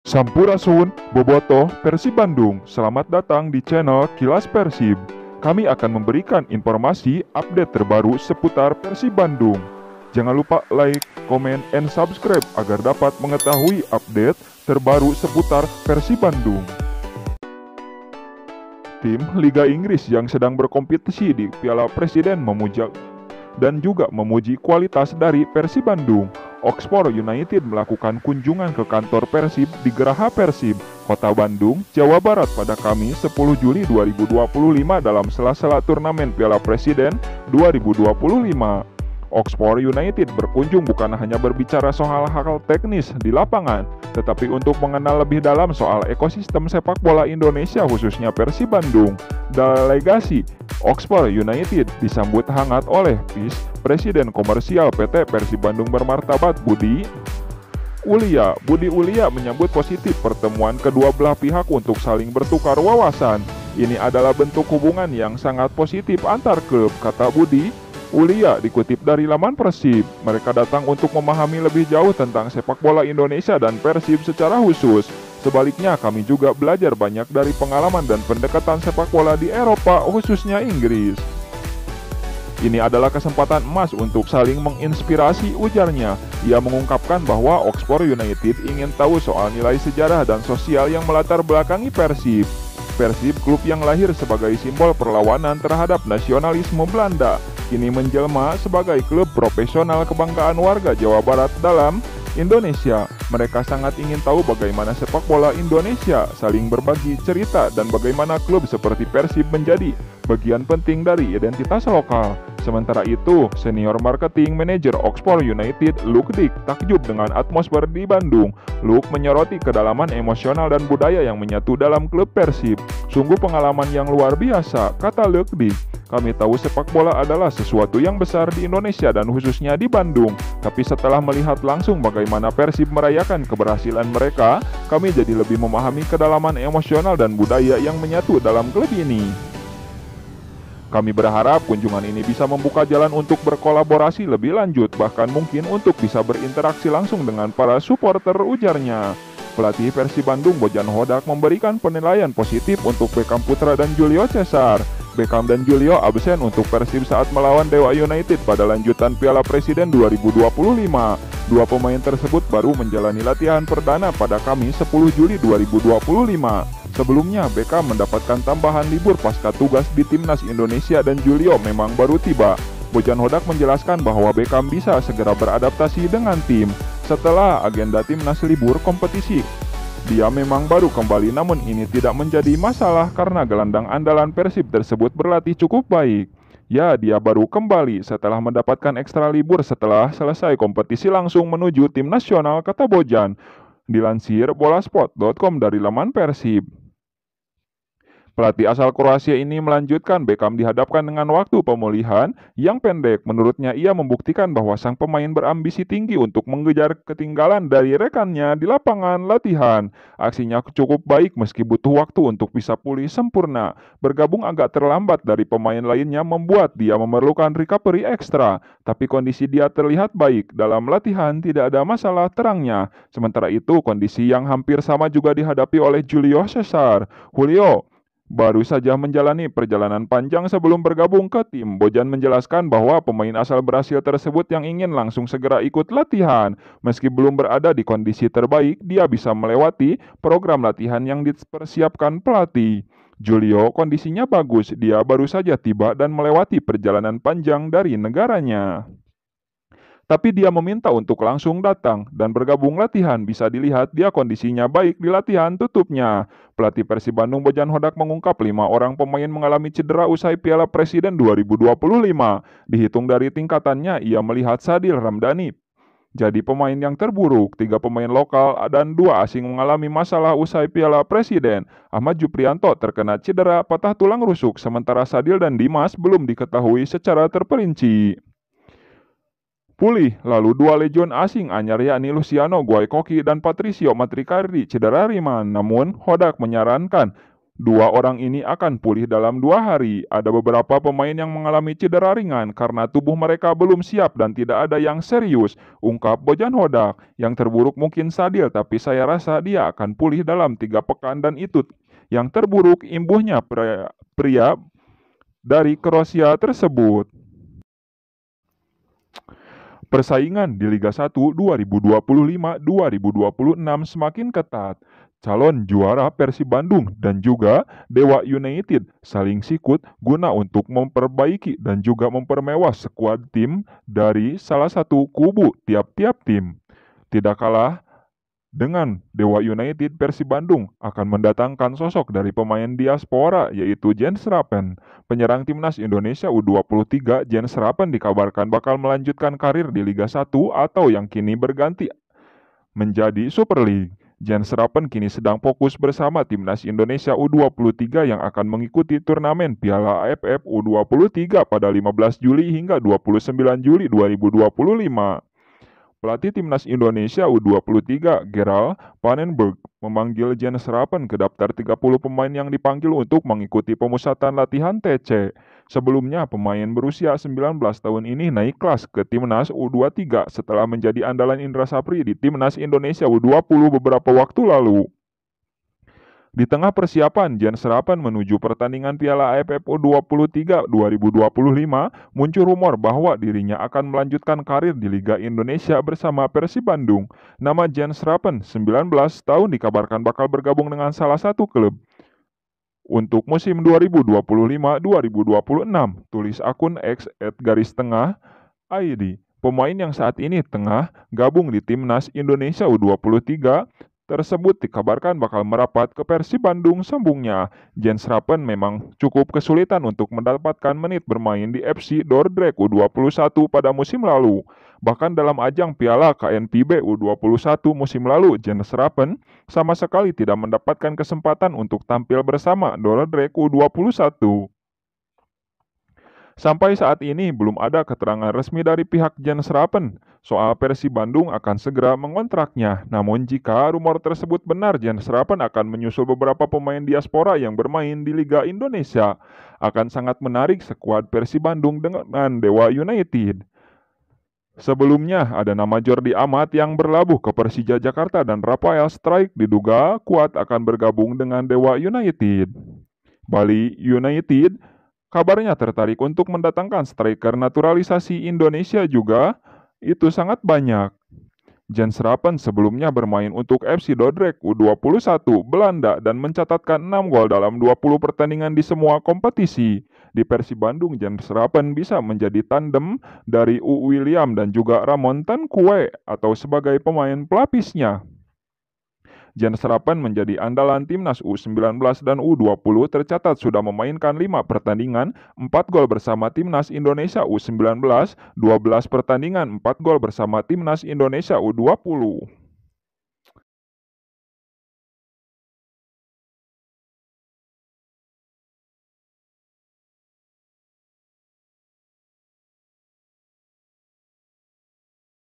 Sampurasun, Bobotoh, Persib Bandung. Selamat datang di channel Kilas Persib. Kami akan memberikan informasi update terbaru seputar Persib Bandung. Jangan lupa like, comment, and subscribe agar dapat mengetahui update terbaru seputar Persib Bandung. Tim Liga Inggris yang sedang berkompetisi di Piala Presiden memuji kualitas dari Persib Bandung. Oxford United melakukan kunjungan ke kantor Persib di Geraha Persib, Kota Bandung, Jawa Barat pada Kamis 10 Juli 2025 dalam sela-sela turnamen Piala Presiden 2025. Oxford United berkunjung bukan hanya berbicara soal hal teknis di lapangan, tetapi untuk mengenal lebih dalam soal ekosistem sepak bola Indonesia khususnya Persib Bandung. Delegasi Oxford United disambut hangat oleh Presiden Komersial PT Persib Bandung Bermartabat Budi Ulia menyambut positif pertemuan kedua belah pihak untuk saling bertukar wawasan. Ini adalah bentuk hubungan yang sangat positif antar klub, kata Budi Ulia dikutip dari laman Persib. Mereka datang untuk memahami lebih jauh tentang sepak bola Indonesia dan Persib secara khusus. Sebaliknya, kami juga belajar banyak dari pengalaman dan pendekatan sepak bola di Eropa, khususnya Inggris. Ini adalah kesempatan emas untuk saling menginspirasi, ujarnya. Ia mengungkapkan bahwa Oxford United ingin tahu soal nilai sejarah dan sosial yang melatar belakangi Persib. Persib, klub yang lahir sebagai simbol perlawanan terhadap nasionalisme Belanda, kini menjelma sebagai klub profesional kebanggaan warga Jawa Barat dalam Indonesia. Mereka sangat ingin tahu bagaimana sepak bola Indonesia saling berbagi cerita dan bagaimana klub seperti Persib menjadi bagian penting dari identitas lokal. Sementara itu, senior marketing manager Oxford United, Luke Dick, takjub dengan atmosfer di Bandung. Luke menyoroti kedalaman emosional dan budaya yang menyatu dalam klub Persib. Sungguh pengalaman yang luar biasa, kata Luke Dick. Kami tahu sepak bola adalah sesuatu yang besar di Indonesia dan khususnya di Bandung. Tapi setelah melihat langsung bagaimana Persib merayakan keberhasilan mereka, kami jadi lebih memahami kedalaman emosional dan budaya yang menyatu dalam klub ini. Kami berharap kunjungan ini bisa membuka jalan untuk berkolaborasi lebih lanjut, bahkan mungkin untuk bisa berinteraksi langsung dengan para supporter, ujarnya. Pelatih Persib Bandung Bojan Hodak memberikan penilaian positif untuk Beckham Putra dan Julio Cesar. Beckham dan Julio absen untuk Persib saat melawan Dewa United pada lanjutan Piala Presiden 2025. Dua pemain tersebut baru menjalani latihan perdana pada Kamis 10 Juli 2025. Sebelumnya, Beckham mendapatkan tambahan libur pasca tugas di Timnas Indonesia dan Julio memang baru tiba. Bojan Hodak menjelaskan bahwa Beckham bisa segera beradaptasi dengan tim setelah agenda Timnas libur kompetisi. Dia memang baru kembali, namun ini tidak menjadi masalah karena gelandang andalan Persib tersebut berlatih cukup baik. Ya, dia baru kembali setelah mendapatkan ekstra libur setelah selesai kompetisi langsung menuju tim nasional, kata Bojan. Dilansir bolasport.com dari laman Persib. Pelatih asal Kroasia ini melanjutkan Beckham dihadapkan dengan waktu pemulihan yang pendek. Menurutnya, ia membuktikan bahwa sang pemain berambisi tinggi untuk mengejar ketinggalan dari rekannya di lapangan latihan. Aksinya cukup baik meski butuh waktu untuk bisa pulih sempurna. Bergabung agak terlambat dari pemain lainnya membuat dia memerlukan recovery ekstra. Tapi kondisi dia terlihat baik. Dalam latihan tidak ada masalah, terangnya. Sementara itu, kondisi yang hampir sama juga dihadapi oleh Julio Cesar. Julio baru saja menjalani perjalanan panjang sebelum bergabung ke tim. Bojan menjelaskan bahwa pemain asal Brasil tersebut yang ingin langsung segera ikut latihan. Meski belum berada di kondisi terbaik, dia bisa melewati program latihan yang dipersiapkan pelatih. Julio kondisinya bagus, dia baru saja tiba dan melewati perjalanan panjang dari negaranya. Tapi dia meminta untuk langsung datang dan bergabung latihan. Bisa dilihat dia kondisinya baik di latihan, tutupnya. Pelatih Persib Bandung Bojan Hodak mengungkap 5 orang pemain mengalami cedera usai Piala Presiden 2025. Dihitung dari tingkatannya, ia melihat Sadil Ramdhani jadi pemain yang terburuk. 3 pemain lokal dan 2 asing mengalami masalah usai Piala Presiden. Ahmad Juprianto terkena cedera patah tulang rusuk, sementara Sadil dan Dimas belum diketahui secara terperinci. Pulih, lalu 2 legion asing anyar yakni Luciano Guaicoki dan Patricio Matricardi cedera ringan. Namun, Hodak menyarankan Dua orang ini akan pulih dalam 2 hari. Ada beberapa pemain yang mengalami cedera ringan karena tubuh mereka belum siap dan tidak ada yang serius, ungkap Bojan Hodak. Yang terburuk mungkin Sadil, tapi saya rasa dia akan pulih dalam 3 pekan dan itu yang terburuk, imbuhnya pria dari Kroasia tersebut. Persaingan di Liga 1 2025-2026 semakin ketat. Calon juara Persib Bandung dan juga Dewa United saling sikut guna untuk memperbaiki dan juga mempermewah skuad tim dari salah satu kubu tiap-tiap tim. Tidak kalah dengan Dewa United, Persib Bandung akan mendatangkan sosok dari pemain diaspora yaitu Jens Rappen. Penyerang timnas Indonesia U23 Jens Rappen dikabarkan bakal melanjutkan karir di Liga 1 atau yang kini berganti menjadi Super League. Jens Rappen kini sedang fokus bersama timnas Indonesia U23 yang akan mengikuti turnamen Piala AFF U23 pada 15 Juli hingga 29 Juli 2025. Pelatih timnas Indonesia U23 Gerald Vandenberg memanggil Jens Rappen ke daftar 30 pemain yang dipanggil untuk mengikuti pemusatan latihan TC. Sebelumnya, pemain berusia 19 tahun ini naik kelas ke timnas U23 setelah menjadi andalan Indra Sapri di timnas Indonesia U20 beberapa waktu lalu. Di tengah persiapan Jens Rappen menuju pertandingan Piala AFF U23 2025, muncul rumor bahwa dirinya akan melanjutkan karir di Liga Indonesia bersama Persib Bandung. Nama Jens Rappen, 19 tahun, dikabarkan bakal bergabung dengan salah satu klub untuk musim 2025-2026, tulis akun X @garis_tengah_id. Pemain yang saat ini tengah gabung di timnas Indonesia U23 tersebut dikabarkan bakal merapat ke Persib Bandung, sambungnya. Jens Rappen memang cukup kesulitan untuk mendapatkan menit bermain di FC Dordrecht U21 pada musim lalu. Bahkan dalam ajang Piala KNPB U21 musim lalu, Jens Rappen sama sekali tidak mendapatkan kesempatan untuk tampil bersama Dordrecht U21. Sampai saat ini belum ada keterangan resmi dari pihak Jens Rappen soal Persib Bandung akan segera mengontraknya. Namun jika rumor tersebut benar, Jens Rappen akan menyusul beberapa pemain diaspora yang bermain di Liga Indonesia. Akan sangat menarik skuad Persib Bandung dengan Dewa United. Sebelumnya, ada nama Jordi Amat yang berlabuh ke Persija Jakarta dan Rafael Struijk diduga kuat akan bergabung dengan Dewa United. Bali United kabarnya tertarik untuk mendatangkan striker naturalisasi Indonesia juga, itu sangat banyak. Jens Rappen sebelumnya bermain untuk FC Dordrecht U21 Belanda dan mencatatkan 6 gol dalam 20 pertandingan di semua kompetisi. Di Persib Bandung, Jens Rappen bisa menjadi tandem dari William dan juga Ramon Tankue atau sebagai pemain pelapisnya. Jens Rappen menjadi andalan timnas U19 dan U20, tercatat sudah memainkan 5 pertandingan, 4 gol bersama timnas Indonesia U19, 12 pertandingan, 4 gol bersama timnas Indonesia U20.